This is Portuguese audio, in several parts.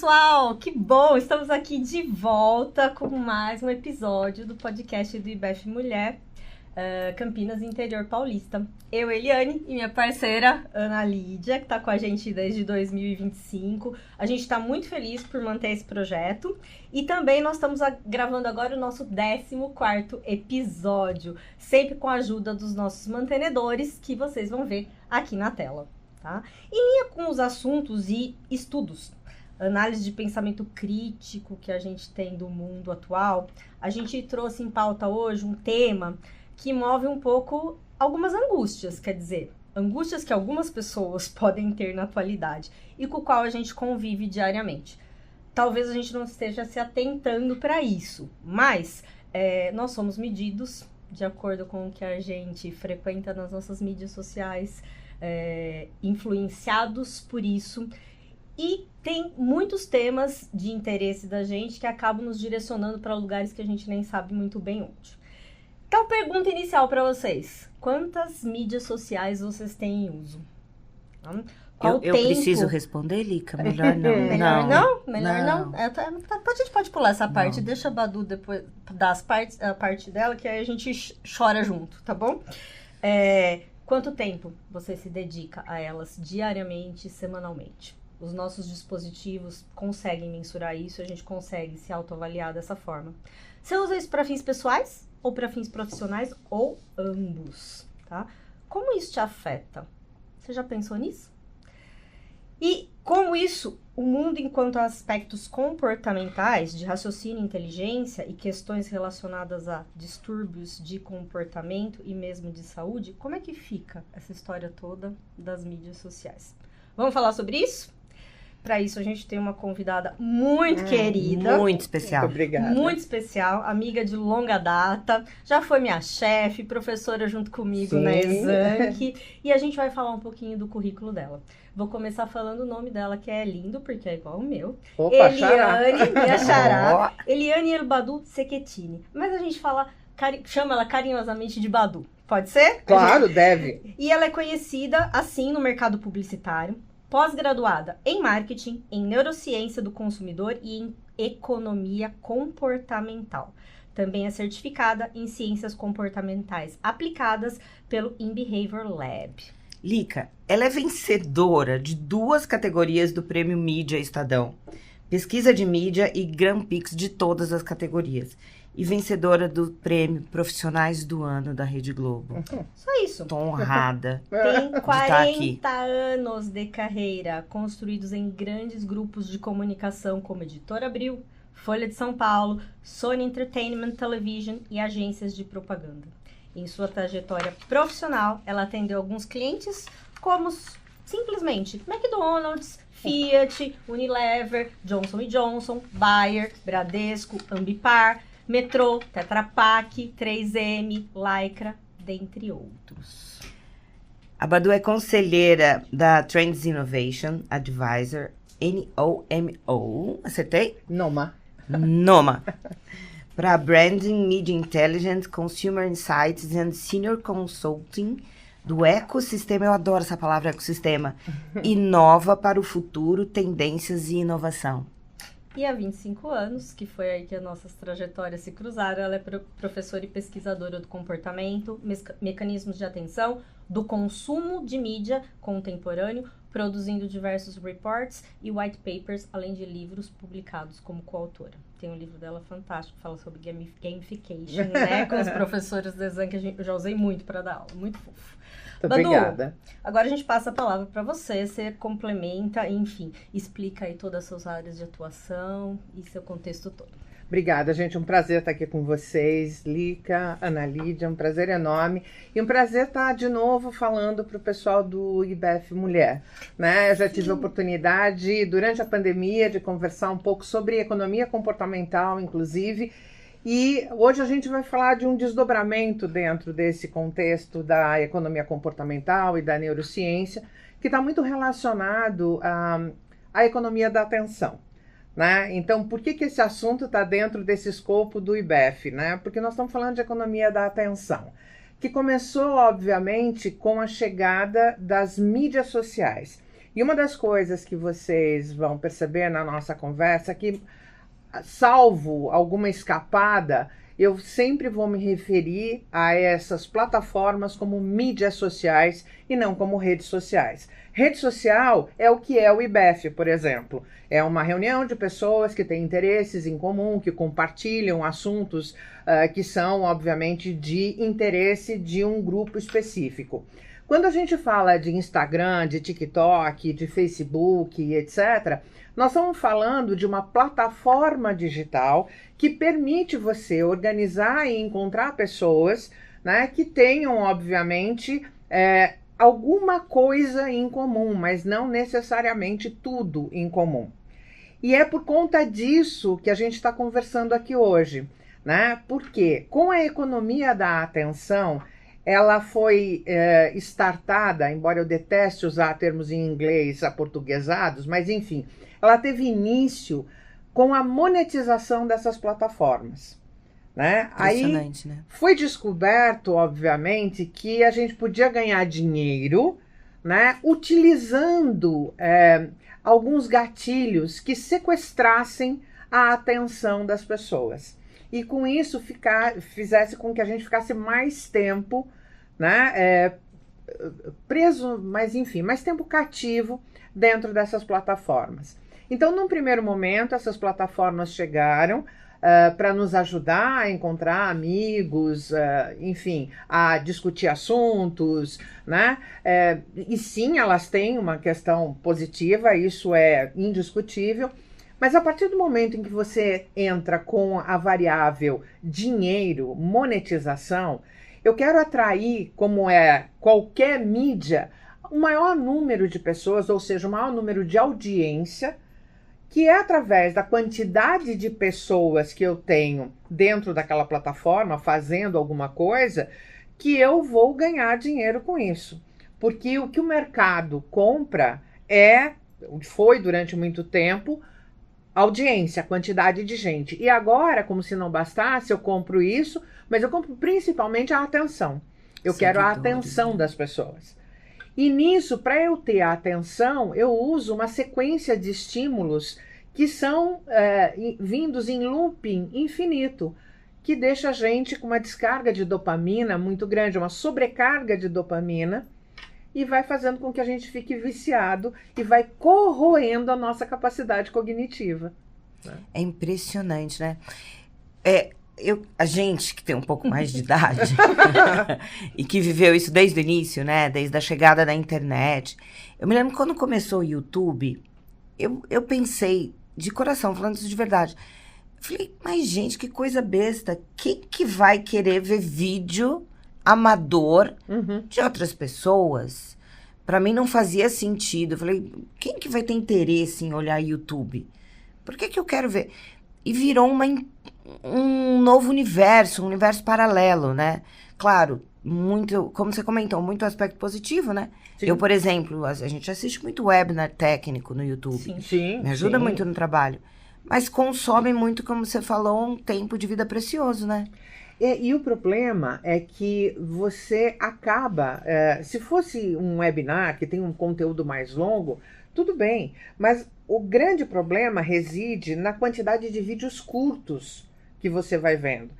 pessoal! Que bom! Estamos aqui de volta com mais um episódio do podcast do IBEF Mulher, Campinas, interior paulista. Eu, Eliane, e minha parceira, Ana Lídia, que está com a gente desde 2025. A gente está muito feliz por manter esse projeto. E também nós estamos gravando agora o nosso 14º episódio, sempre com a ajuda dos nossos mantenedores, que vocês vão ver aqui na tela. Tá? Em linha com os assuntos e estudos, análise de pensamento crítico que a gente tem do mundo atual, a gente trouxe em pauta hoje um tema que move um pouco algumas angústias, quer dizer, angústias que algumas pessoas podem ter na atualidade e com o qual a gente convive diariamente. Talvez a gente não esteja se atentando para isso, mas nós somos medidos de acordo com o que a gente frequenta nas nossas mídias sociais, influenciados por isso, e tem muitos temas de interesse da gente que acabam nos direcionando para lugares que a gente nem sabe muito bem onde. Então, pergunta inicial para vocês: quantas mídias sociais vocês têm em uso? Eu preciso responder, Lica? Melhor não. Melhor não? A gente pode pular essa parte, deixa a Badu depois dar a parte dela, que aí a gente chora junto, tá bom? Quanto tempo você se dedica a elas diariamente, semanalmente? Os nossos dispositivos conseguem mensurar isso, a gente consegue se autoavaliar dessa forma. Você usa isso para fins pessoais ou para fins profissionais ou ambos, tá? Como isso te afeta? Você já pensou nisso? E como isso, o mundo enquanto aspectos comportamentais de raciocínio e inteligência e questões relacionadas a distúrbios de comportamento e mesmo de saúde, como é que fica essa história toda das mídias sociais? Vamos falar sobre isso? Para isso, a gente tem uma convidada muito querida. Muito especial. Muito obrigada. Muito especial, amiga de longa data. Já foi minha chefe, professora junto comigo na Exanc. E a gente vai falar um pouquinho do currículo dela. Vou começar falando o nome dela, que é lindo, porque é igual o meu. Opa, Eliane, minha xará. Eliane Elbadu Cecchetini. Mas a gente chama ela carinhosamente de Badu. Pode ser? Claro, deve. E ela é conhecida, assim, no mercado publicitário. Pós-graduada em marketing, em neurociência do consumidor e em economia comportamental. Também é certificada em ciências comportamentais aplicadas pelo InBehavior Lab. Lica, ela é vencedora de 2 categorias do Prêmio Mídia Estadão. Pesquisa de mídia e Grand Prix de todas as categorias. E vencedora do Prêmio Profissionais do Ano da Rede Globo. Só isso. Tô honrada. Tem estar aqui. 40 anos de carreira, construídos em grandes grupos de comunicação como Editora Abril, Folha de São Paulo, Sony Entertainment Television e agências de propaganda. Em sua trajetória profissional, ela atendeu alguns clientes como simplesmente McDonald's, Fiat, Unilever, Johnson & Johnson, Bayer, Bradesco, Ambipar, Metrô, Tetra Pak, 3M, Lycra, dentre outros. A Badu é conselheira da Trends Innovation Advisor, NOMO, acertei? Noma. Para Branding, Media Intelligence, Consumer Insights and Senior Consulting do ecossistema, eu adoro essa palavra ecossistema, inova para o futuro, tendências e inovação. E há 25 anos, que foi aí que as nossas trajetórias se cruzaram, ela é professora e pesquisadora do comportamento, mecanismos de atenção, do consumo de mídia contemporâneo, produzindo diversos reports e white papers, além de livros publicados como coautora. Tem um livro dela fantástico, que fala sobre gamification, né? Com os professores da Exanc, que eu já usei muito para dar aula, muito fofo. Badu, Obrigada. Agora a gente passa a palavra para você complementa, enfim, explica aí todas as suas áreas de atuação e seu contexto todo. Obrigada, gente. Um prazer estar aqui com vocês, Lica, Ana Lídia, um prazer enorme. E um prazer estar de novo falando para o pessoal do IBEF Mulher. Né? Eu já tive a oportunidade, durante a pandemia, de conversar um pouco sobre economia comportamental, inclusive. E hoje a gente vai falar de um desdobramento dentro desse contexto da economia comportamental e da neurociência, que está muito relacionado à economia da atenção. Né? Então, por que esse assunto está dentro desse escopo do IBEF? Né? Porque nós estamos falando de economia da atenção, que começou, obviamente, com a chegada das mídias sociais. E uma das coisas que vocês vão perceber na nossa conversa é que, salvo alguma escapada, eu sempre vou me referir a essas plataformas como mídias sociais e não como redes sociais. Rede social é o que é o IBEF, por exemplo. É uma reunião de pessoas que têm interesses em comum, que compartilham assuntos que são, obviamente, de interesse de um grupo específico. Quando a gente fala de Instagram, de TikTok, de Facebook, etc., nós estamos falando de uma plataforma digital que permite você organizar e encontrar pessoas, né, que tenham, obviamente, alguma coisa em comum, mas não necessariamente tudo em comum. E é por conta disso que a gente está conversando aqui hoje, né? Porque com a economia da atenção, ela foi startada, embora eu deteste usar termos em inglês aportuguesados, mas enfim, ela teve início com a monetização dessas plataformas. Né? Impressionante, Aí né? foi descoberto, obviamente, que a gente podia ganhar dinheiro, né, utilizando alguns gatilhos que sequestrassem a atenção das pessoas. E com isso fizesse com que a gente ficasse mais tempo, né, preso, mas enfim, mais tempo cativo dentro dessas plataformas. Então, num primeiro momento, essas plataformas chegaram para nos ajudar a encontrar amigos, enfim, a discutir assuntos, né? E sim, elas têm uma questão positiva, isso é indiscutível, mas a partir do momento em que você entra com a variável dinheiro, monetização, eu quero atrair, como é qualquer mídia, o maior número de pessoas, ou seja, o maior número de audiência, que é através da quantidade de pessoas que eu tenho dentro daquela plataforma fazendo alguma coisa, que eu vou ganhar dinheiro com isso. Porque o que o mercado compra foi durante muito tempo, audiência, quantidade de gente. E agora, como se não bastasse, eu compro isso, mas eu compro principalmente a atenção. Eu quero a atenção das pessoas. E nisso, para eu ter a atenção, eu uso uma sequência de estímulos que são vindos em looping infinito, que deixa a gente com uma descarga de dopamina muito grande, uma sobrecarga de dopamina, e vai fazendo com que a gente fique viciado e vai corroendo a nossa capacidade cognitiva. É impressionante, né? A gente que tem um pouco mais de idade e que viveu isso desde o início, né? Desde a chegada da internet. Eu me lembro quando começou o YouTube, eu pensei, de coração, falando isso de verdade, falei, mas gente, que coisa besta. Quem que vai querer ver vídeo amador de outras pessoas? Pra mim não fazia sentido. Eu falei, quem que vai ter interesse em olhar YouTube? Por que eu quero ver? E virou um novo universo, um universo paralelo, né? Claro, muito, como você comentou, muito aspecto positivo, né? Sim. Eu, por exemplo, a gente assiste muito webinar técnico no YouTube. Sim, me ajuda muito no trabalho. Mas consome muito, como você falou, um tempo de vida precioso, né? E o problema é que você acaba... se fosse um webinar que tem um conteúdo mais longo, tudo bem. Mas o grande problema reside na quantidade de vídeos curtos que você vai vendo.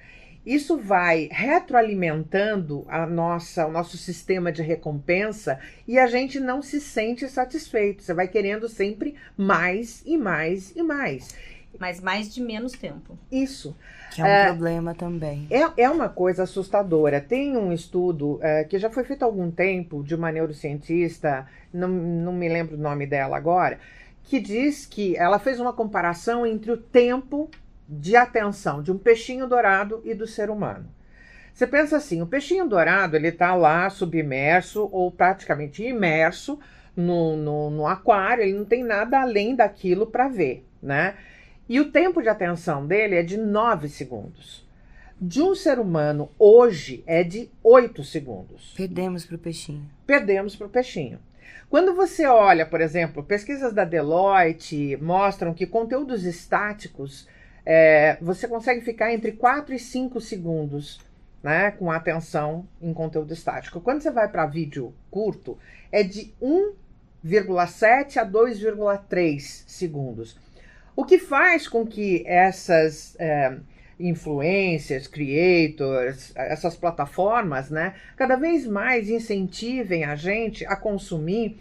Isso vai retroalimentando o nosso sistema de recompensa e a gente não se sente satisfeito. Você vai querendo sempre mais e mais e mais. Mas mais de menos tempo. Isso. Que é um problema também. É uma coisa assustadora. Tem um estudo que já foi feito há algum tempo de uma neurocientista, não me lembro o nome dela agora, que diz que ela fez uma comparação entre o tempo de atenção de um peixinho dourado e do ser humano. Você pensa assim, o peixinho dourado, ele está lá submerso ou praticamente imerso no aquário, ele não tem nada além daquilo para ver, né? E o tempo de atenção dele é de 9 segundos. De um ser humano hoje é de 8 segundos. Perdemos para o peixinho. Perdemos para o peixinho. Quando você olha, por exemplo, pesquisas da Deloitte mostram que conteúdos estáticos, você consegue ficar entre 4 e 5 segundos, né, com atenção em conteúdo estático. Quando você vai para vídeo curto, é de 1 2,7 a 2,3 segundos. O que faz com que essas influencers, creators, essas plataformas, né, cada vez mais incentivem a gente a consumir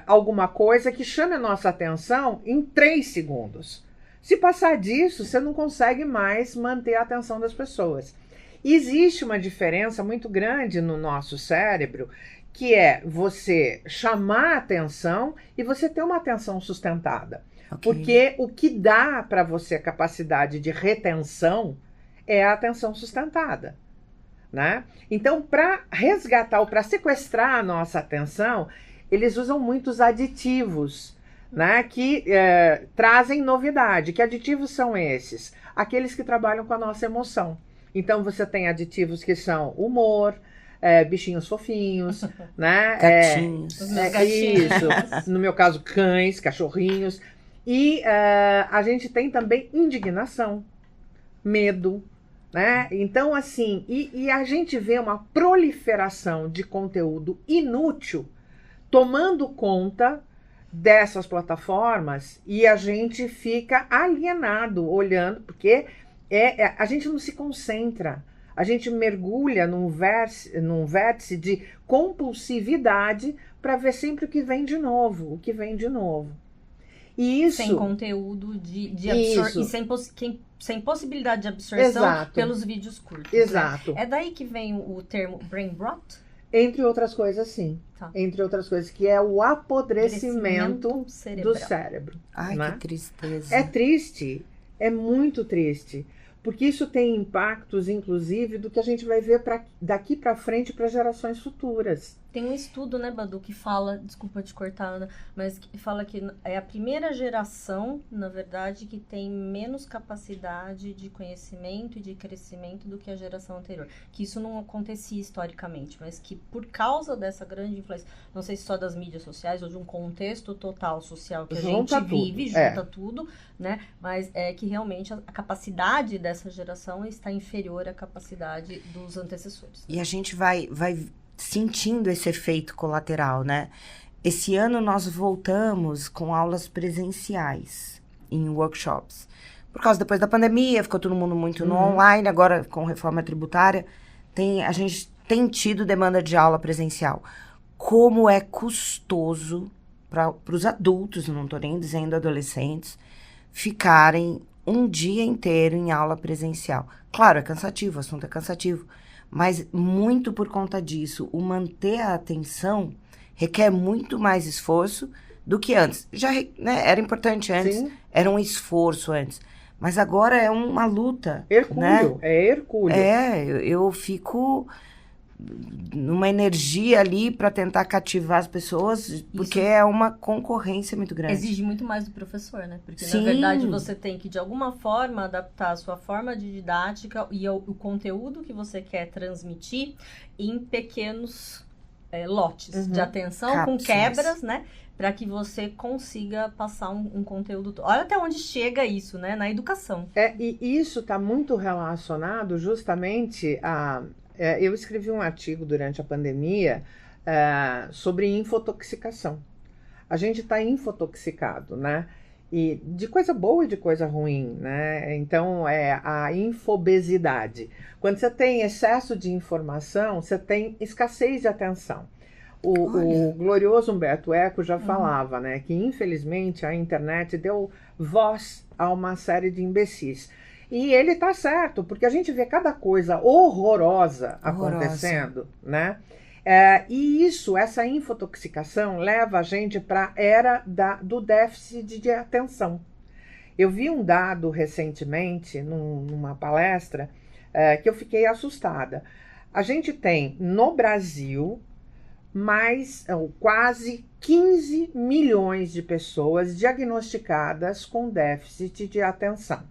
alguma coisa que chame a nossa atenção em 3 segundos. Se passar disso, você não consegue mais manter a atenção das pessoas. E existe uma diferença muito grande no nosso cérebro, que é você chamar a atenção e você ter uma atenção sustentada. Okay. Porque o que dá para você a capacidade de retenção é a atenção sustentada, né? Então, para resgatar ou para sequestrar a nossa atenção, eles usam muitos aditivos, né, que trazem novidade. Que aditivos são esses? Aqueles que trabalham com a nossa emoção. Então, você tem aditivos que são humor, bichinhos fofinhos, né? Gatinhos. Isso. No meu caso, cães, cachorrinhos. E a gente tem também indignação, medo, né? Então, assim, e a gente vê uma proliferação de conteúdo inútil tomando conta dessas plataformas e a gente fica alienado olhando, porque a gente não se concentra. A gente mergulha num vértice de compulsividade para ver sempre o que vem de novo, E isso, sem conteúdo de absorção e sem possibilidade de absorção. Exato. Pelos vídeos curtos. Exato. Né? É daí que vem o termo brain rot? Entre outras coisas, sim. Tá. Entre outras coisas, que é o apodrecimento do cérebro. Ai, né? Que tristeza. É triste, é muito triste. Porque isso tem impactos, inclusive, do que a gente vai ver daqui para frente para gerações futuras. Tem um estudo, né, Badu, que fala, desculpa te cortar, Ana, mas que fala que é a primeira geração, na verdade, que tem menos capacidade de conhecimento e de crescimento do que a geração anterior. Que isso não acontecia historicamente, mas que por causa dessa grande influência, não sei se só das mídias sociais ou de um contexto total social que a gente vive, junta tudo, né? Mas é que realmente a capacidade dessa geração está inferior à capacidade dos antecessores. E a gente vai sentindo esse efeito colateral, né? Esse ano nós voltamos com aulas presenciais em workshops. Por causa depois da pandemia, ficou todo mundo muito no online, agora com reforma tributária, a gente tem tido demanda de aula presencial. Como é custoso para os adultos, não estou nem dizendo adolescentes, ficarem um dia inteiro em aula presencial. Claro, é cansativo, o assunto é cansativo, mas muito por conta disso, o manter a atenção requer muito mais esforço do que antes. Já, né, era importante antes, sim, era um esforço antes, mas agora é uma luta. Hercúleo, né? É hercúleo. Eu fico numa energia ali para tentar cativar as pessoas, porque é uma concorrência muito grande. Exige muito mais do professor, né? Porque, sim, na verdade, você tem que, de alguma forma, adaptar a sua forma de didática e o conteúdo que você quer transmitir em pequenos lotes de atenção, cápsulas, com quebras, né? Para que você consiga passar um conteúdo. Olha até onde chega isso, né? Na educação. E isso está muito relacionado justamente a... eu escrevi um artigo durante a pandemia sobre infotoxicação. A gente está infotoxicado, né? E de coisa boa e de coisa ruim, né? Então, a infobesidade. Quando você tem excesso de informação, você tem escassez de atenção. O glorioso Humberto Eco já falava, né? Que, infelizmente, a internet deu voz a uma série de imbecis. E ele tá certo, porque a gente vê cada coisa horrorosa acontecendo, né? E essa infotoxicação leva a gente para a era do déficit de atenção. Eu vi um dado recentemente, numa palestra, que eu fiquei assustada. A gente tem, no Brasil, quase 15 milhões de pessoas diagnosticadas com déficit de atenção.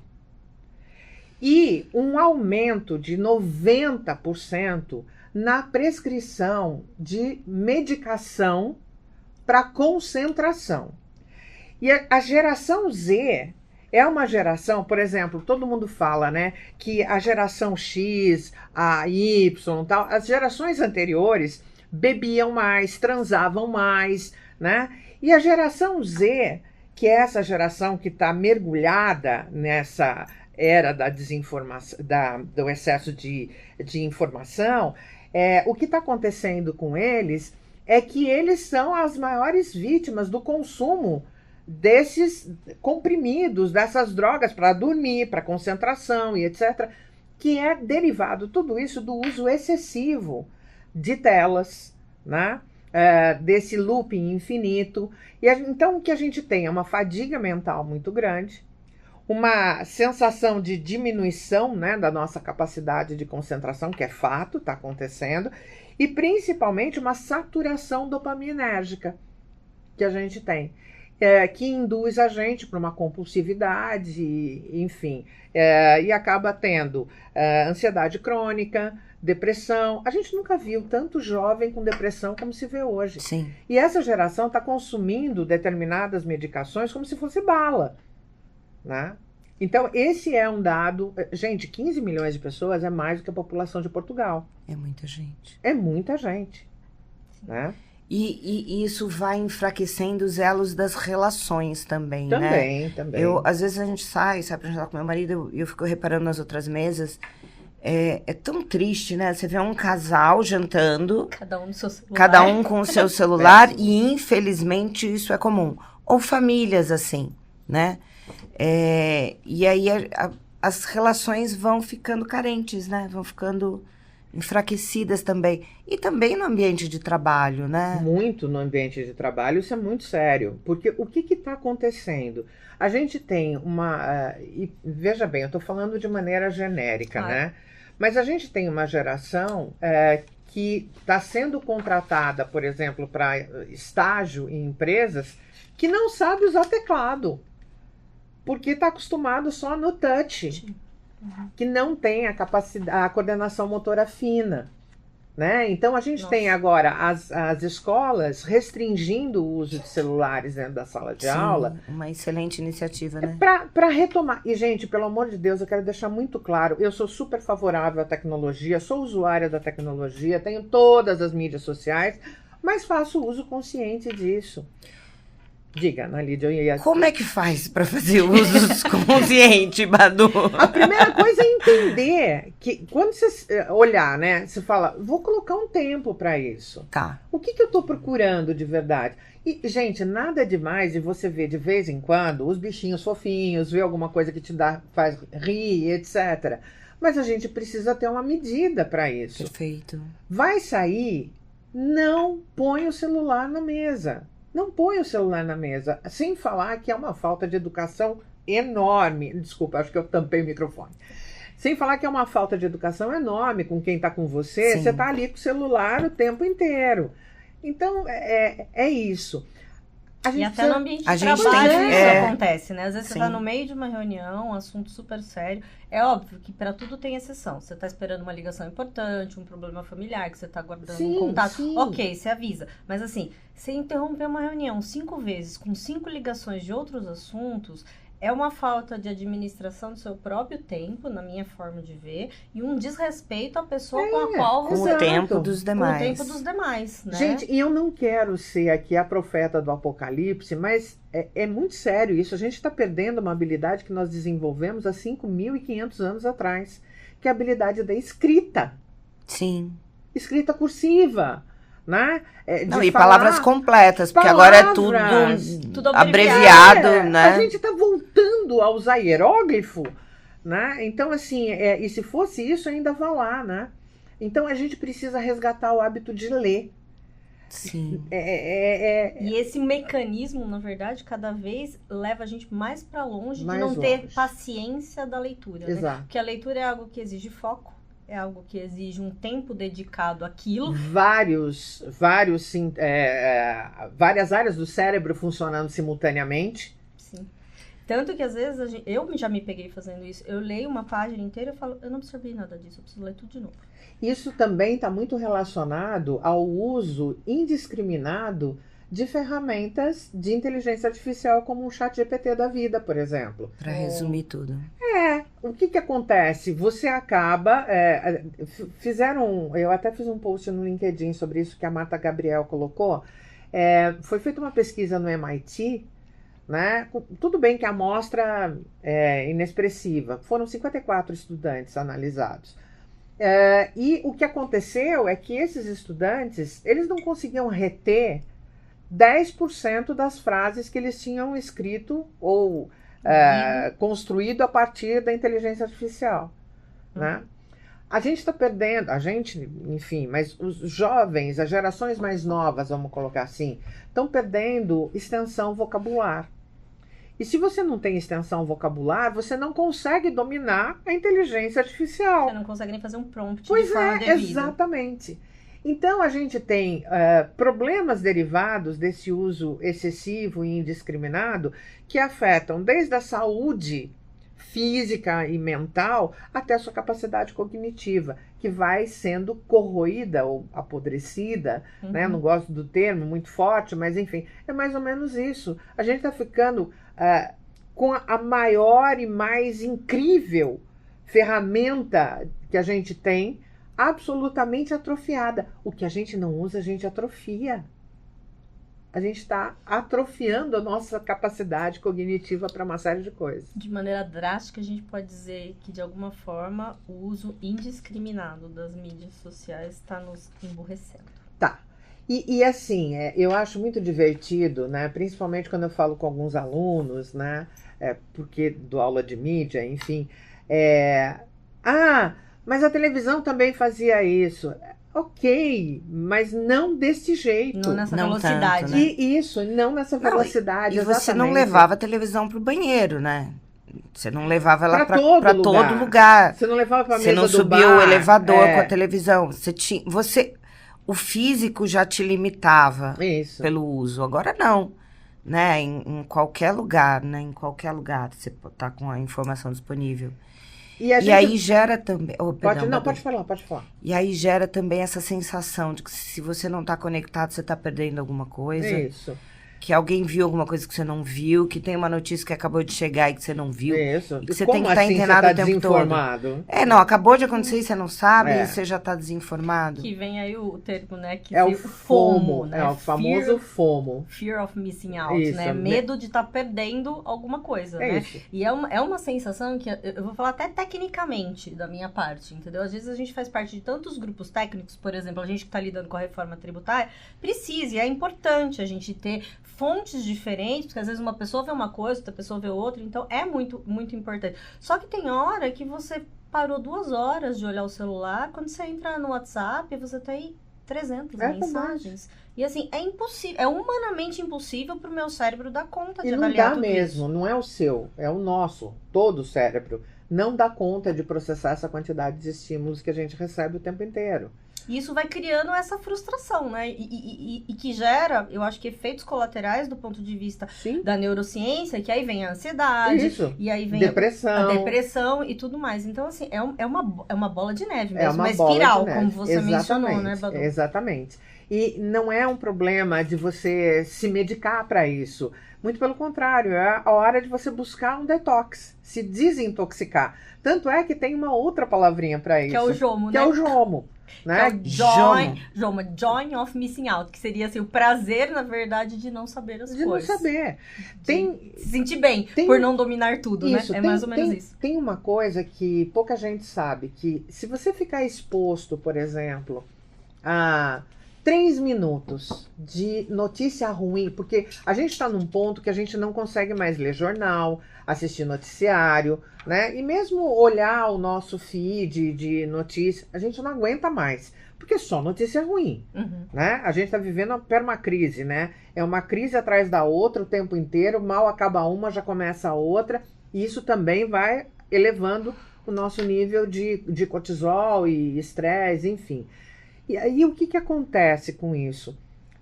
E um aumento de 90% na prescrição de medicação para concentração. E a geração Z é uma geração, por exemplo, todo mundo fala, né, que a geração X, a Y, tal, as gerações anteriores bebiam mais, transavam mais, né? E a geração Z, que é essa geração que está mergulhada nessa era da desinformação, do excesso de informação, o que está acontecendo com eles é que eles são as maiores vítimas do consumo desses comprimidos, dessas drogas para dormir, para concentração e etc., que é derivado tudo isso do uso excessivo de telas, né? Desse looping infinito. E então o que a gente tem é uma fadiga mental muito grande, uma sensação de diminuição, né, da nossa capacidade de concentração, que é fato, está acontecendo, e principalmente uma saturação dopaminérgica que a gente tem, que induz a gente para uma compulsividade, enfim, e acaba tendo ansiedade crônica, depressão. A gente nunca viu tanto jovem com depressão como se vê hoje. Sim. E essa geração está consumindo determinadas medicações como se fosse bala, né? Então, esse é um dado... Gente, 15 milhões de pessoas é mais do que a população de Portugal. É muita gente. É muita gente, né? E isso vai enfraquecendo os elos das relações também, né? Também. Às vezes a gente sai pra jantar com meu marido e eu fico reparando nas outras mesas. É tão triste, né? Você vê um casal jantando, Cada um no seu celular. cada um com o seu celular, e infelizmente isso é comum. Ou famílias assim, né? E aí as relações vão ficando carentes, né? Vão ficando enfraquecidas também. E também no ambiente de trabalho, né? Muito no ambiente de trabalho, isso é muito sério. Porque o que está acontecendo? A gente tem e veja bem, eu estou falando de maneira genérica, Claro. né? Mas a gente tem uma geração que está sendo contratada, por exemplo, para estágio em empresas, que não sabe usar teclado, porque está acostumado só no touch, que não tem a capacidade, a coordenação motora fina, né? Então a gente tem agora as escolas restringindo o uso de celulares dentro da sala de aula. Uma excelente iniciativa, né? Para retomar. E, gente, pelo amor de Deus, eu quero deixar muito claro, eu sou super favorável à tecnologia, sou usuária da tecnologia, tenho todas as mídias sociais, mas faço uso consciente disso. Diga, Ana Lídia, eu ia... Como é que faz para fazer uso consciente, Badu? A primeira coisa é entender que quando você olhar, né, você fala, vou colocar um tempo para isso. Tá. O que eu estou procurando de verdade? E, gente, nada demais de você ver de vez em quando os bichinhos fofinhos, ver alguma coisa que faz rir, etc. Mas a gente precisa ter uma medida para isso. Perfeito. Vai sair, não põe o celular na mesa. Não põe o celular na mesa. Sem falar que é uma falta de educação enorme. Desculpa, acho que eu tampei o microfone. Sem falar que é uma falta de educação enorme com quem está com você. Sim. Você está ali com o celular o tempo inteiro. Então, é isso. E até no ambiente de a gente trabalho tem- isso acontece, né? Às vezes Sim. você tá no meio de uma reunião, um assunto super sério. É óbvio que para tudo tem exceção. Você tá esperando uma ligação importante, um problema familiar, que você tá guardando um contato. Sim. Ok, você avisa. Mas assim, você interromper uma reunião 5 vezes, com 5 ligações de outros assuntos, é uma falta de administração do seu próprio tempo, na minha forma de ver, e um desrespeito à pessoa com a qual Com você... o tempo dos Com o demais. tempo dos demais, né? Gente, e eu não quero ser aqui a profeta do apocalipse, mas é muito sério isso. A gente está perdendo uma habilidade que nós desenvolvemos há 5.500 anos atrás, que é a habilidade da escrita. Sim. Escrita cursiva, né? Não, e palavras completas, porque agora é tudo Tudo abreviado, né? A gente está voltando a usar hieróglifo, né? Então, assim, e se fosse isso, ainda vai lá, né? Então, a gente precisa resgatar o hábito de ler. Sim. E esse mecanismo, na verdade, cada vez leva a gente mais para longe Mais de não ter longe. paciência da leitura. Né? Exato. Porque a leitura é algo que exige foco, é algo que exige um tempo dedicado àquilo. Várias áreas do cérebro funcionando simultaneamente. Sim. Tanto que às vezes eu já me peguei fazendo isso. Eu leio uma página inteira e falo, eu não absorvi nada disso, eu preciso ler tudo de novo. Isso também está muito relacionado ao uso indiscriminado de ferramentas de inteligência artificial como o ChatGPT da vida, por exemplo. Para resumir tudo. O que acontece? Você acaba... eu até fiz um post no LinkedIn sobre isso que a Marta Gabriel colocou. Foi feita uma pesquisa no MIT, né? Tudo bem que a amostra é inexpressiva, foram 54 estudantes analisados. E o que aconteceu é que esses estudantes, eles não conseguiam reter 10% das frases que eles tinham escrito ou construído a partir da inteligência artificial, né? A gente está perdendo, enfim, mas os jovens, as gerações mais novas, vamos colocar assim, estão perdendo extensão vocabular. E se você não tem extensão vocabular, você não consegue dominar a inteligência artificial. Você não consegue nem fazer um prompt de forma devida. Exatamente. Então, a gente tem problemas derivados desse uso excessivo e indiscriminado que afetam desde a saúde física e mental até a sua capacidade cognitiva, que vai sendo corroída ou apodrecida, né? Não gosto do termo, muito forte, mas enfim, é mais ou menos isso. A gente está ficando com a maior e mais incrível ferramenta que a gente tem absolutamente atrofiada. O que a gente não usa, a gente atrofia. A gente está atrofiando a nossa capacidade cognitiva para uma série de coisas. De maneira drástica, a gente pode dizer que, de alguma forma, o uso indiscriminado das mídias sociais está nos emburrecendo. Tá. E assim, eu acho muito divertido, né? Principalmente quando eu falo com alguns alunos, né? Porque dou aula de mídia, enfim. Mas a televisão também fazia isso. Ok, mas não desse jeito. Não nessa velocidade. Tanto, né? Isso, não nessa velocidade. E você não levava a televisão pro banheiro, né? Você não levava ela para todo lugar. Você não levava pra mesa Você não do subia bar, o elevador com a televisão. O físico já te limitava pelo uso. Agora não, né? Em qualquer lugar, né? Em qualquer lugar você tá com a informação disponível. E aí gera também... Pode falar. E aí gera também essa sensação de que se você não está conectado, você está perdendo alguma coisa. Isso. Que alguém viu alguma coisa que você não viu, que tem uma notícia que acabou de chegar e que você não viu. Isso. E que você tem que estar antenado o tempo todo. Não, acabou de acontecer e você não sabe, e você já está desinformado. Que vem aí o termo, né? Que o FOMO, né? É o famoso FOMO. Fear of missing out, né? Medo de estar perdendo alguma coisa, né? Isso. E é uma sensação que eu vou falar até tecnicamente da minha parte, entendeu? Às vezes a gente faz parte de tantos grupos técnicos, por exemplo, a gente que está lidando com a reforma tributária, é importante a gente ter fontes diferentes, porque às vezes uma pessoa vê uma coisa, outra pessoa vê outra, então é muito, muito importante. Só que tem hora que você parou 2 horas de olhar o celular, quando você entra no WhatsApp, você tem 300 mensagens. E assim, é impossível, é humanamente impossível pro meu cérebro dar conta de avaliar tudo isso. E não dá mesmo, não é o seu, é o nosso, todo o cérebro. Não dá conta de processar essa quantidade de estímulos que a gente recebe o tempo inteiro. E isso vai criando essa frustração, né? E que gera, eu acho que efeitos colaterais do ponto de vista da neurociência, que aí vem a ansiedade, e aí vem a depressão e tudo mais. Então, assim, é uma bola de neve mesmo, uma espiral, como você mencionou, né, Badu? Exatamente. E não é um problema de você se medicar para isso. Muito pelo contrário, é a hora de você buscar um detox, se desintoxicar. Tanto é que tem uma outra palavrinha para isso. Que é o JOMO, que é o JOMO. Né? Que é o joy of missing out, que seria assim, o prazer, na verdade, de não saber as coisas. De não saber. Se sentir bem por não dominar tudo, isso, né? É mais ou menos isso. Tem uma coisa que pouca gente sabe, que se você ficar exposto, por exemplo, a 3 minutos de notícia ruim, porque a gente está num ponto que a gente não consegue mais ler jornal, assistir noticiário, né? E mesmo olhar o nosso feed de notícia, a gente não aguenta mais, porque é só notícia ruim, né? A gente está vivendo uma permacrise, né? É uma crise atrás da outra o tempo inteiro, mal acaba uma, já começa a outra, e isso também vai elevando o nosso nível de cortisol e estresse, enfim. E aí, o que acontece com isso?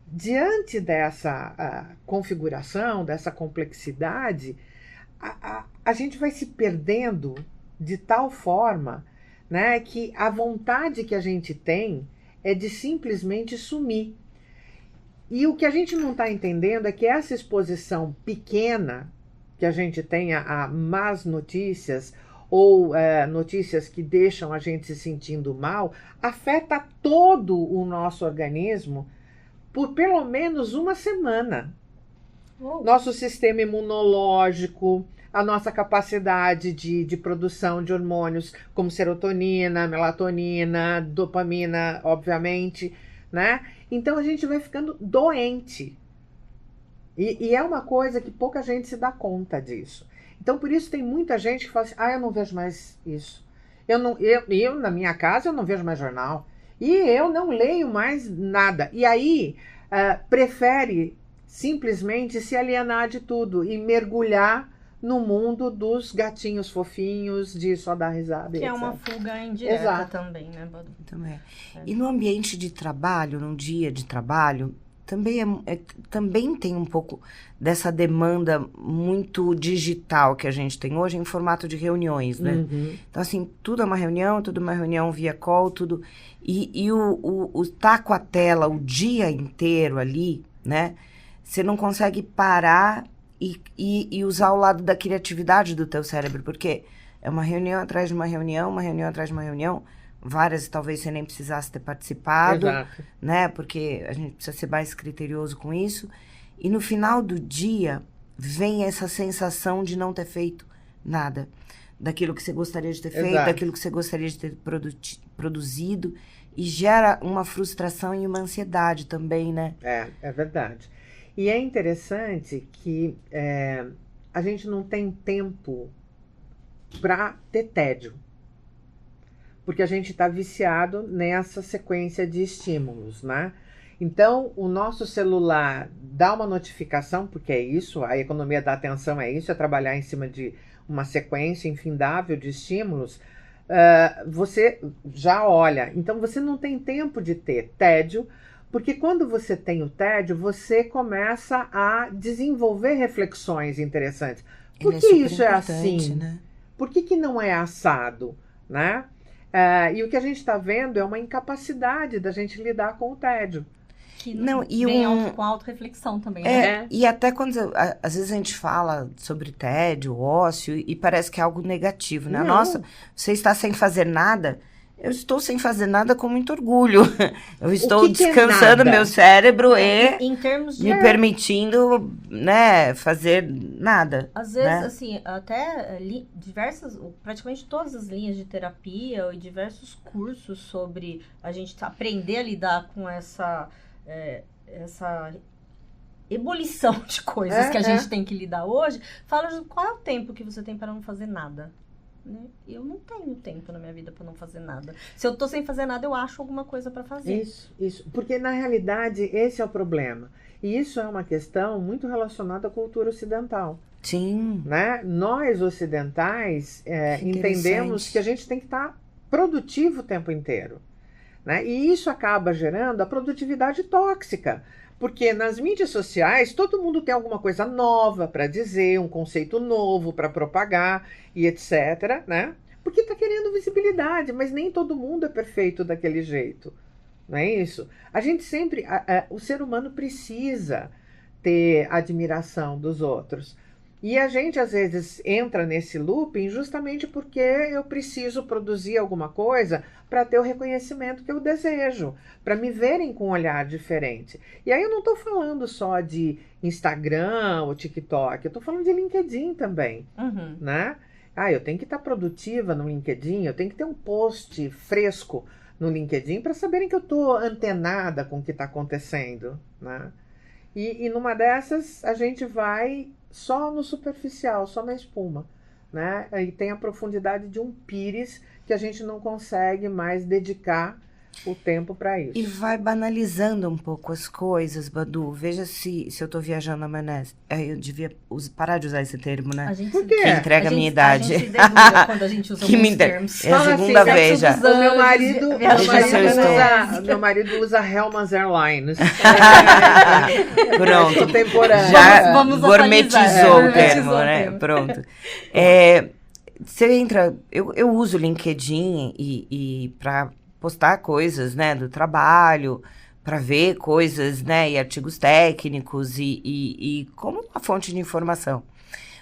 Diante dessa configuração, dessa complexidade, a gente vai se perdendo de tal forma, né, que a vontade que a gente tem é de simplesmente sumir. E o que a gente não está entendendo é que essa exposição pequena que a gente tem a más notícias, ou notícias que deixam a gente se sentindo mal, afeta todo o nosso organismo por pelo menos uma semana. Oh. Nosso sistema imunológico, a nossa capacidade de produção de hormônios como serotonina, melatonina, dopamina, obviamente, né? Então a gente vai ficando doente. E é uma coisa que pouca gente se dá conta disso. Então por isso tem muita gente que fala assim, eu não vejo mais isso. Eu na minha casa, eu não vejo mais jornal. E eu não leio mais nada. E aí prefere simplesmente se alienar de tudo e mergulhar no mundo dos gatinhos fofinhos, de só dar risada. Que é uma fuga indireta. Exato. Também, né, Badu? Também. E no ambiente de trabalho, num dia de trabalho, também tem um pouco dessa demanda muito digital que a gente tem hoje em formato de reuniões, né? Uhum. Então, assim, tudo é uma reunião via call, tudo. E o tá com a tela o dia inteiro ali, né? Você não consegue parar e usar o lado da criatividade do teu cérebro, porque é uma reunião atrás de uma reunião atrás de uma reunião, várias talvez você nem precisasse ter participado, Exato. né? Porque a gente precisa ser mais criterioso com isso. E no final do dia, vem essa sensação de não ter feito nada. Daquilo que você gostaria de ter feito, Exato. daquilo que você gostaria de ter produzido. E gera uma frustração e uma ansiedade também, né? É verdade. E é interessante que a gente não tem tempo para ter tédio. Porque a gente está viciado nessa sequência de estímulos, né? Então, o nosso celular dá uma notificação, porque é isso, a economia da atenção é isso, é trabalhar em cima de uma sequência infindável de estímulos. Você já olha. Então, você não tem tempo de ter tédio, porque quando você tem o tédio, você começa a desenvolver reflexões interessantes. Por que isso é assim? Né? Por que não é assado? Né? E o que a gente está vendo é uma incapacidade da gente lidar com o tédio. Que Não, e vem com auto-reflexão também, né? E até quando, às vezes a gente fala sobre tédio, ócio, e parece que é algo negativo, né? Não. Nossa, você está sem fazer nada? Eu estou sem fazer nada com muito orgulho. Eu estou descansando meu cérebro e em termos de... me permitindo, né, fazer nada. Às vezes, né? assim, até praticamente todas as linhas de terapia e diversos cursos sobre a gente aprender a lidar com essa ebulição de coisas que a gente tem que lidar hoje, fala de qual é o tempo que você tem para não fazer nada. Né? Eu não tenho tempo na minha vida para não fazer nada. Se eu tô sem fazer nada, eu acho alguma coisa para fazer. Isso. Porque, na realidade, esse é o problema. E isso é uma questão muito relacionada à cultura ocidental. Sim. Né? Nós, ocidentais, entendemos que a gente tem que estar produtivo o tempo inteiro. Né? E isso acaba gerando a produtividade tóxica. Porque nas mídias sociais, todo mundo tem alguma coisa nova para dizer, um conceito novo para propagar e etc. Né? Porque está querendo visibilidade, mas nem todo mundo é perfeito daquele jeito. Não é isso? A gente sempre... o ser humano precisa ter admiração dos outros. E a gente, às vezes, entra nesse looping justamente porque eu preciso produzir alguma coisa para ter o reconhecimento que eu desejo, para me verem com um olhar diferente. E aí eu não estou falando só de Instagram ou TikTok, eu estou falando de LinkedIn também, né? Eu tenho que estar produtiva no LinkedIn, eu tenho que ter um post fresco no LinkedIn para saberem que eu estou antenada com o que está acontecendo, né? E numa dessas a gente vai só no superficial, só na espuma, né? E tem a profundidade de um pires que a gente não consegue mais dedicar o tempo para isso. E vai banalizando um pouco as coisas, Badu. Veja se eu tô viajando na maionese. Eu devia parar de usar esse termo, né? Por quê? Que entrega a minha idade. A gente derruba quando a gente usa alguns termos. É a segunda vez já. O meu marido usa Hellmann's Airlines. Pronto. Contemporâneo. Já Vamos gourmetizou o atualizar. termo, Gourmetizou o né? termo. Pronto. Você entra... Eu uso o LinkedIn e para postar coisas, né, do trabalho, para ver coisas, né, e artigos técnicos e como uma fonte de informação.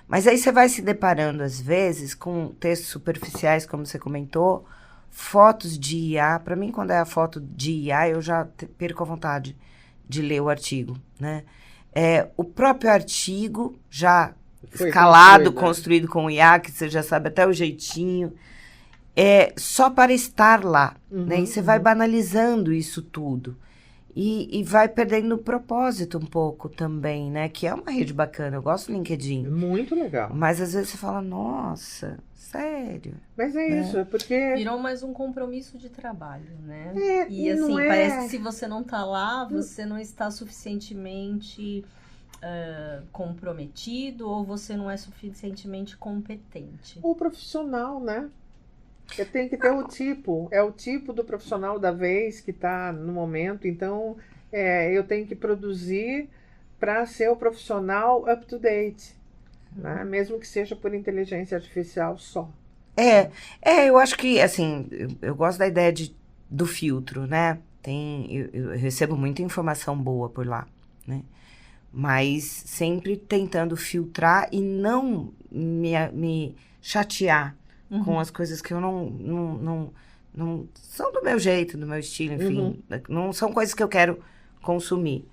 Mas aí você vai se deparando, às vezes, com textos superficiais, como você comentou, fotos de IA. Para mim, quando é a foto de IA, eu já perco a vontade de ler o artigo, né? O próprio artigo já Foi escalado, construído, né? construído com o IA, que você já sabe até o jeitinho, só para estar lá, né? E você vai banalizando isso tudo. E vai perdendo o propósito um pouco também, né? Que é uma rede bacana, eu gosto do LinkedIn. Muito legal. Mas às vezes você fala, nossa, sério. Mas é isso, é porque... Virou mais um compromisso de trabalho, né? E E não assim, é- parece que se você não tá lá, você não está suficientemente comprometido ou você não é suficientemente competente. O profissional, né? Tem que ter o tipo. É o tipo do profissional da vez que está no momento. Então, eu tenho que produzir para ser o profissional up to date. Né? Mesmo que seja por inteligência artificial só. Eu acho que, assim, eu gosto da ideia do filtro, né? Eu recebo muita informação boa por lá, né? Mas sempre tentando filtrar e não me chatear com as coisas que eu não são do meu jeito, do meu estilo, enfim. Não são coisas que eu quero consumir.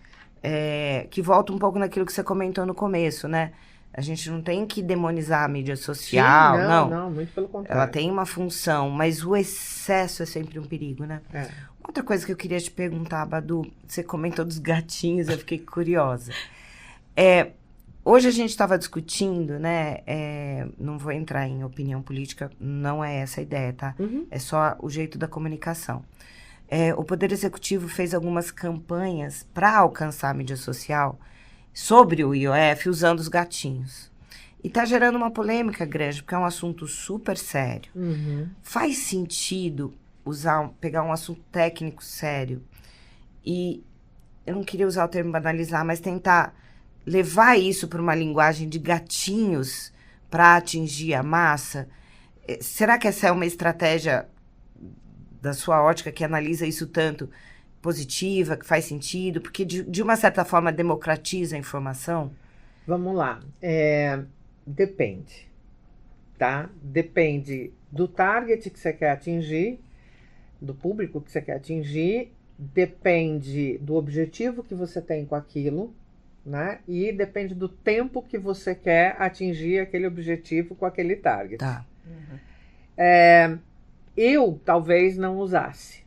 Que volta um pouco naquilo que você comentou no começo, né? A gente não tem que demonizar a mídia social, Sim, não. não, muito pelo contrário. Ela tem uma função, mas o excesso é sempre um perigo, né? Outra coisa que eu queria te perguntar, Badu, você comentou dos gatinhos, eu fiquei curiosa. Hoje a gente estava discutindo, né? Não vou entrar em opinião política, não é essa a ideia, tá? É só o jeito da comunicação. O Poder Executivo fez algumas campanhas para alcançar a mídia social sobre o IOF usando os gatinhos. E tá gerando uma polêmica grande, porque é um assunto super sério. Faz sentido pegar um assunto técnico sério e, eu não queria usar o termo banalizar, mas tentar levar isso para uma linguagem de gatinhos para atingir a massa? Será que essa é uma estratégia da sua ótica que analisa isso tanto positiva, que faz sentido? Porque, de uma certa forma, democratiza a informação? Vamos lá. Depende, tá? Depende do target que você quer atingir, do público que você quer atingir, depende do objetivo que você tem com aquilo, né? E depende do tempo que você quer atingir aquele objetivo com aquele target. Tá. Eu talvez não usasse,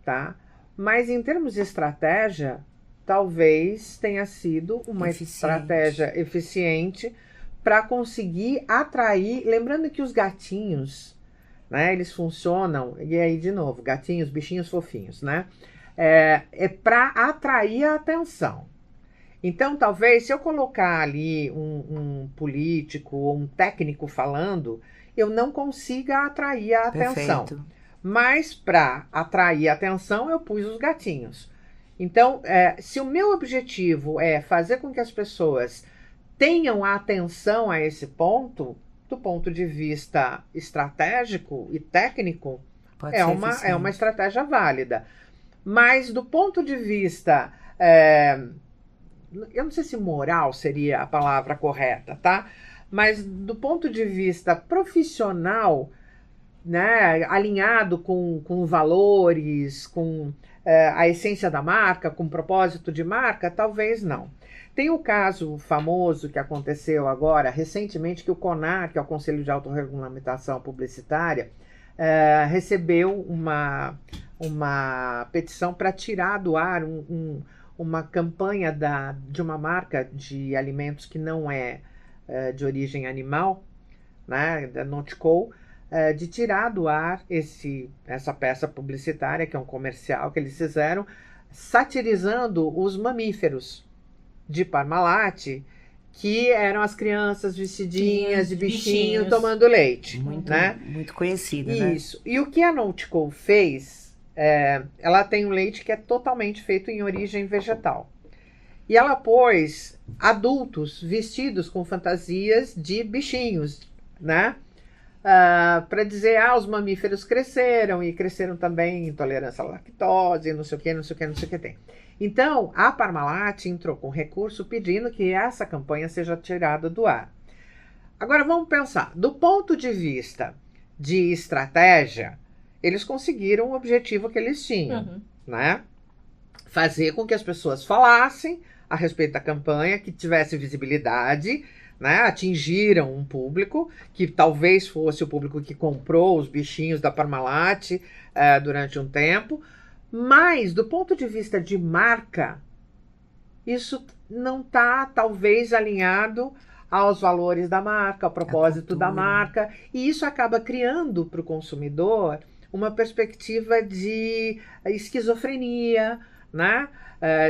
tá? Mas em termos de estratégia, talvez tenha sido uma estratégia eficiente para conseguir atrair. Lembrando que os gatinhos, né? Eles funcionam, e aí de novo, gatinhos, bichinhos fofinhos, né? Para atrair a atenção. Então, talvez, se eu colocar ali um político ou um técnico falando, eu não consiga atrair a atenção. Perfeito. Mas, para atrair a atenção, eu pus os gatinhos. Então, se o meu objetivo é fazer com que as pessoas tenham atenção a esse ponto, do ponto de vista estratégico e técnico, é uma estratégia válida. Mas, do ponto de vista... eu não sei se moral seria a palavra correta, tá? Mas do ponto de vista profissional, né, alinhado com valores, com a essência da marca, com propósito de marca, talvez não. Tem o caso famoso que aconteceu agora, recentemente, que o CONAR, que é o Conselho de Autorregulamentação Publicitária, recebeu uma petição para tirar do ar uma campanha de uma marca de alimentos que não é de origem animal, né, da Notco, de tirar do ar essa peça publicitária, que é um comercial que eles fizeram, satirizando os mamíferos de Parmalat, que eram as crianças vestidinhas de bichinho tomando leite. Muito, né? muito conhecida, né? Isso. E o que a Notco fez... ela tem um leite que é totalmente feito em origem vegetal. E ela pôs adultos vestidos com fantasias de bichinhos, né? Para dizer, os mamíferos cresceram, e cresceram também intolerância à lactose, não sei o que tem. Então, a Parmalat entrou com recurso pedindo que essa campanha seja tirada do ar. Agora, vamos pensar. Do ponto de vista de estratégia, eles conseguiram o objetivo que eles tinham, né? fazer com que as pessoas falassem a respeito da campanha, que tivesse visibilidade, né? Atingiram um público que talvez fosse o público que comprou os bichinhos da Parmalat durante um tempo, mas do ponto de vista de marca, isso não está talvez alinhado aos valores da marca, ao propósito da marca, e isso acaba criando para o consumidor uma perspectiva de esquizofrenia, né?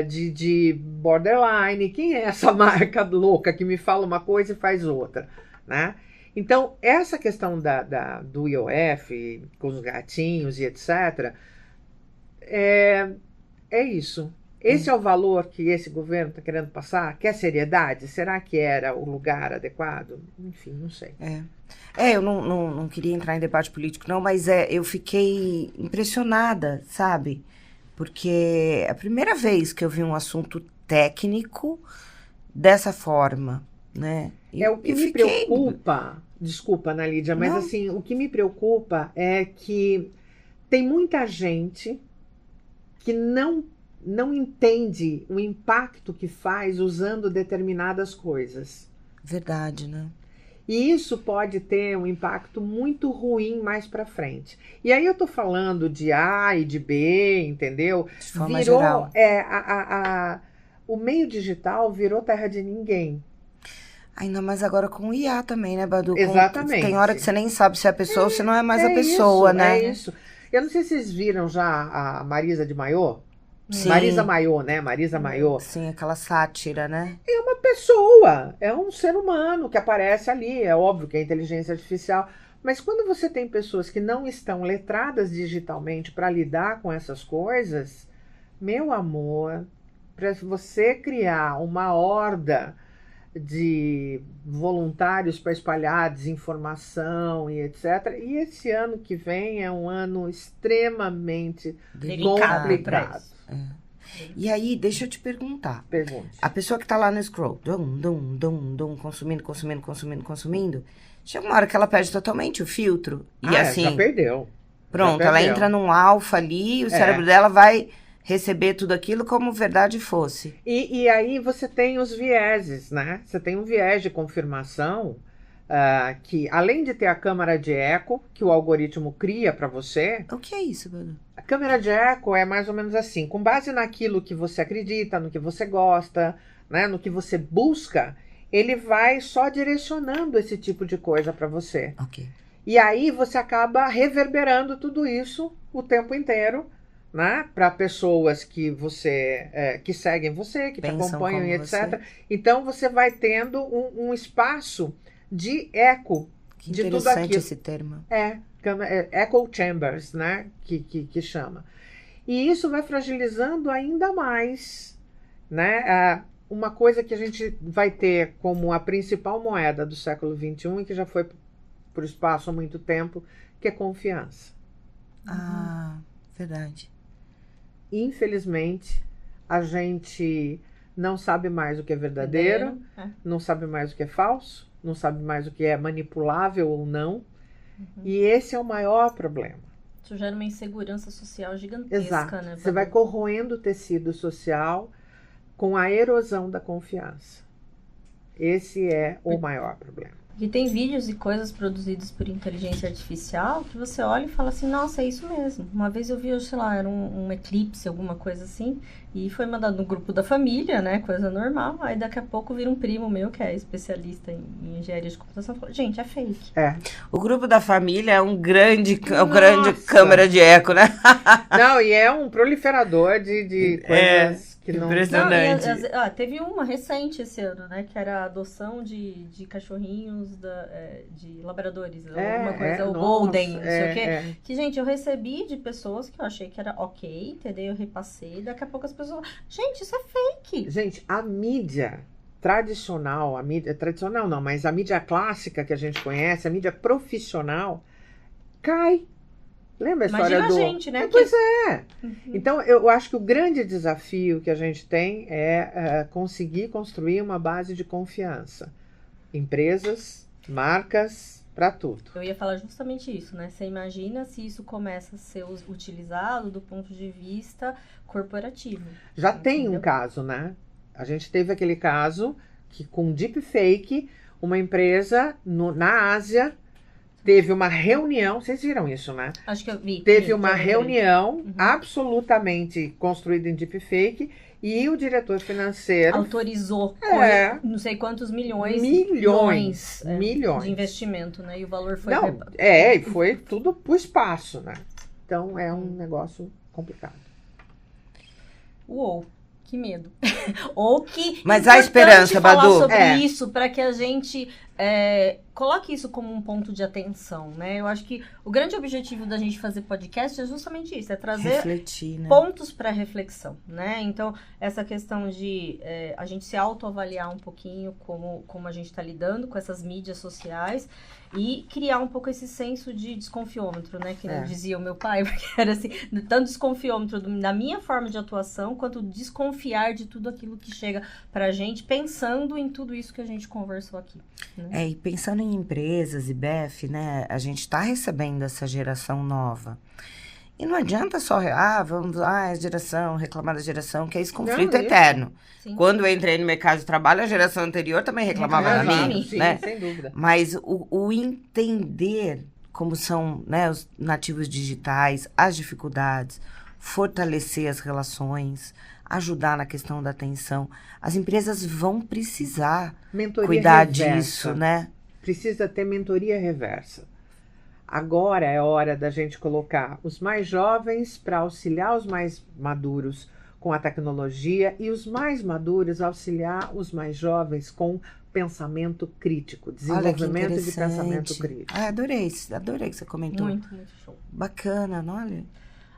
De borderline. Quem é essa marca louca que me fala uma coisa e faz outra, né? Então, essa questão do IOF, com os gatinhos e etc., é isso. Esse é o valor que esse governo está querendo passar? Quer seriedade? Será que era o lugar adequado? Enfim, não sei. Eu não queria entrar em debate político, não, mas eu fiquei impressionada, sabe? Porque é a primeira vez que eu vi um assunto técnico dessa forma, né? O que me preocupa, desculpa, Ana Lídia, mas assim, o que me preocupa é que tem muita gente que não entende o impacto que faz usando determinadas coisas. Verdade, né? E isso pode ter um impacto muito ruim mais para frente. E aí eu tô falando de A e de B, entendeu? De forma geral. O meio digital virou terra de ninguém. Ainda mais agora com o IA também, né, Badu? Exatamente. Tem hora que você nem sabe se é a pessoa ou se não é mais a pessoa, né? É isso. Eu não sei se vocês viram já a Marisa de Maiô. Sim. Marisa Maiô, né? Marisa Maiô. Sim, aquela sátira, né? É uma pessoa, é um ser humano que aparece ali. É óbvio que é inteligência artificial. Mas quando você tem pessoas que não estão letradas digitalmente para lidar com essas coisas, meu amor, para você criar uma horda de voluntários para espalhar desinformação e etc. E esse ano que vem é um ano extremamente complicado. E aí, deixa eu te perguntar. Pergunte. A pessoa que tá lá no scroll, consumindo, chega uma hora que ela perde totalmente o filtro. E assim, já perdeu. Pronto, ela entra num alfa ali, o cérebro dela vai receber tudo aquilo como verdade fosse. E aí você tem os vieses, né? Você tem um viés de confirmação que, além de ter a câmara de eco, que o algoritmo cria para você... O que é isso, Bruno? A câmara de eco é mais ou menos assim, com base naquilo que você acredita, no que você gosta, né? No que você busca, ele vai só direcionando esse tipo de coisa para você. Ok. E aí você acaba reverberando tudo isso o tempo inteiro, né, para pessoas que que seguem você, que te acompanham e etc. Você. Então você vai tendo um espaço de eco que de tudo aquilo. Interessante esse termo. Echo chambers, né, que chama. E isso vai fragilizando ainda mais, né, uma coisa que a gente vai ter como a principal moeda do século XXI e que já foi para o espaço há muito tempo, que é confiança. Verdade. Infelizmente, a gente não sabe mais o que é verdadeiro, não sabe mais o que é falso, não sabe mais o que é manipulável ou não. E esse é o maior problema. Isso gera uma insegurança social gigantesca, Exato. né? Você vai corroendo o tecido social com a erosão da confiança. Esse é o maior problema. E tem vídeos e coisas produzidos por inteligência artificial que você olha e fala assim, nossa, é isso mesmo. Uma vez eu vi, sei lá, era um eclipse, alguma coisa assim, e foi mandado no grupo da família, né, coisa normal. Aí daqui a pouco vira um primo meu que é especialista em engenharia de computação e falou, gente, é fake. O grupo da família é um grande câmera de eco, né? Não, e é um proliferador de coisas... Impressionante. Não, teve uma recente esse ano, né? Que era a adoção de cachorrinhos de labradores. Alguma coisa, o Golden, não sei o quê. Que, gente, eu recebi de pessoas que eu achei que era ok, entendeu? Eu repassei. Daqui a pouco as pessoas... Gente, isso é fake. Gente, a mídia tradicional, tradicional não, mas a mídia clássica que a gente conhece, a mídia profissional, cai. Lembra a história Imagina a gente, né? Pois é. Então, eu acho que o grande desafio que a gente tem é conseguir construir uma base de confiança. Empresas, marcas, Para tudo. Eu ia falar justamente isso, né? Você imagina se isso começa a ser utilizado do ponto de vista corporativo. Já tem um caso, né? A gente teve aquele caso que com deepfake, uma empresa na Ásia teve uma reunião, vocês viram isso, né? Acho que eu vi. Teve uma reunião absolutamente construída em deepfake e o diretor financeiro autorizou não sei quantos milhões de investimento, né? E o valor foi... e foi tudo pro espaço, né? Então é um negócio complicado. Uou, que medo. Ou que... Mas há esperança, Badu. Falar sobre isso para que a gente coloque isso como um ponto de atenção, né? Eu acho que o grande objetivo da gente fazer podcast é justamente isso, é trazer pontos para reflexão, né? Então, essa questão de a gente se autoavaliar um pouquinho como a gente está lidando com essas mídias sociais e criar um pouco esse senso de desconfiômetro, né? Que dizia o meu pai, porque era assim, tanto desconfiômetro da minha forma de atuação, quanto desconfiar de tudo aquilo que chega pra gente, pensando em tudo isso que a gente conversou aqui. Né? E pensando em empresas, IBEF, né? A gente tá recebendo essa geração nova. E não adianta só, a geração, reclamar da geração, que é esse conflito eterno. Sim. Quando eu entrei no mercado de trabalho, a geração anterior também reclamava da minha, sim, né? Sem dúvida. Mas o entender como são, né, os nativos digitais, as dificuldades, fortalecer as relações, ajudar na questão da atenção. As empresas vão precisar cuidar disso, né? Precisa ter mentoria reversa. Agora é hora da gente colocar os mais jovens para auxiliar os mais maduros com a tecnologia e os mais maduros auxiliar os mais jovens com pensamento crítico, desenvolvimento de pensamento crítico. Adorei que você comentou. Muito show. Bacana, olha.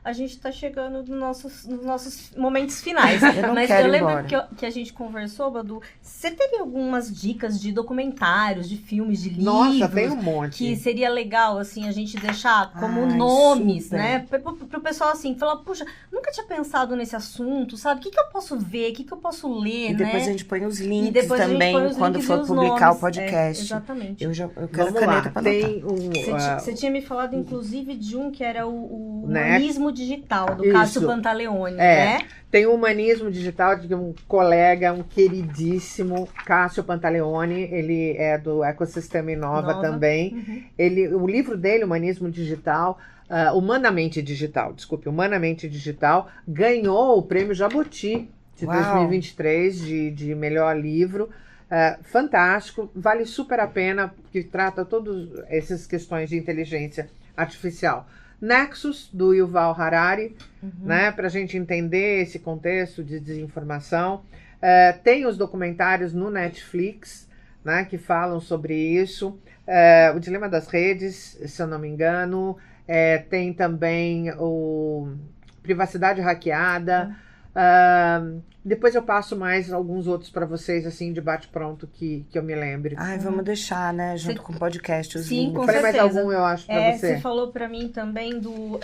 A gente está chegando nos nossos momentos finais. Mas eu lembro que a gente conversou, Badu. Você teria algumas dicas de documentários, de filmes, de livros? Nossa, tem um monte. Que seria legal, assim, a gente deixar como nomes, super, né? Pro pessoal, assim, falar, puxa, nunca tinha pensado nesse assunto, sabe? O que eu posso ver? O que eu posso ler, né? E depois a gente põe os links também, quando for publicar nomes. O podcast. Exatamente. Eu quero caneta para anotar. Você tinha me falado, inclusive, de um que era o humanismo digital, do Cássio Pantaleone, né? Tem o Humanismo Digital de um colega, um queridíssimo, Cássio Pantaleone, ele é do Ecossistema Inova também. O livro dele, Humanismo Digital, Humanamente Digital, ganhou o prêmio Jabuti de 2023 de melhor livro. Fantástico, vale super a pena, porque trata todas essas questões de inteligência artificial. Nexus, do Yuval Harari, né, para a gente entender esse contexto de desinformação. Tem os documentários no Netflix, né, que falam sobre isso. O Dilema das Redes, se eu não me engano. Tem também o Privacidade Hackeada. Depois eu passo mais alguns outros para vocês, assim, de bate-pronto que eu me lembre. Vamos deixar, né, junto com o podcast, os links. Com certeza. Mais algum, eu acho, para você. Você falou para mim também do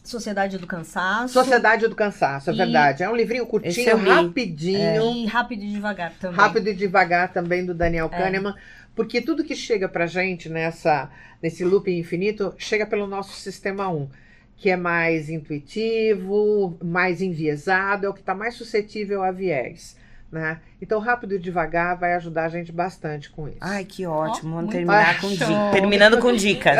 Sociedade do Cansaço. Sociedade do Cansaço, é verdade. É um livrinho curtinho, rapidinho. E Rápido e Devagar também. Rápido e Devagar também, do Daniel Kahneman. Porque tudo que chega pra gente nesse loop infinito, chega pelo nosso sistema 1. Que é mais intuitivo, mais enviesado, é o que está mais suscetível a viés, né? Então, Rápido e Devagar vai ajudar a gente bastante com isso. Ai, que ótimo. Vamos terminar com dicas. Terminando com dicas.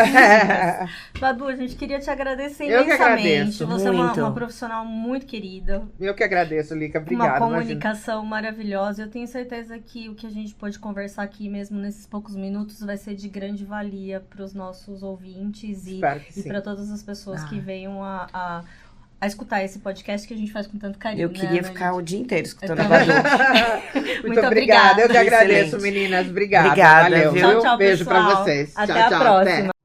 Badu, a gente queria te agradecer imensamente. Eu que agradeço. Você é uma profissional muito querida. Eu que agradeço, Lica. Obrigada. Uma comunicação maravilhosa. Eu tenho certeza que o que a gente pode conversar aqui mesmo nesses poucos minutos vai ser de grande valia para os nossos ouvintes e para todas as pessoas que venham a escutar esse podcast que a gente faz com tanto carinho. Eu queria ficar o dia inteiro escutando a Badu. Muito obrigada. Eu que agradeço, meninas. Obrigada. Valeu. Tchau, Beijo pessoal. pra vocês. Até a próxima. Até.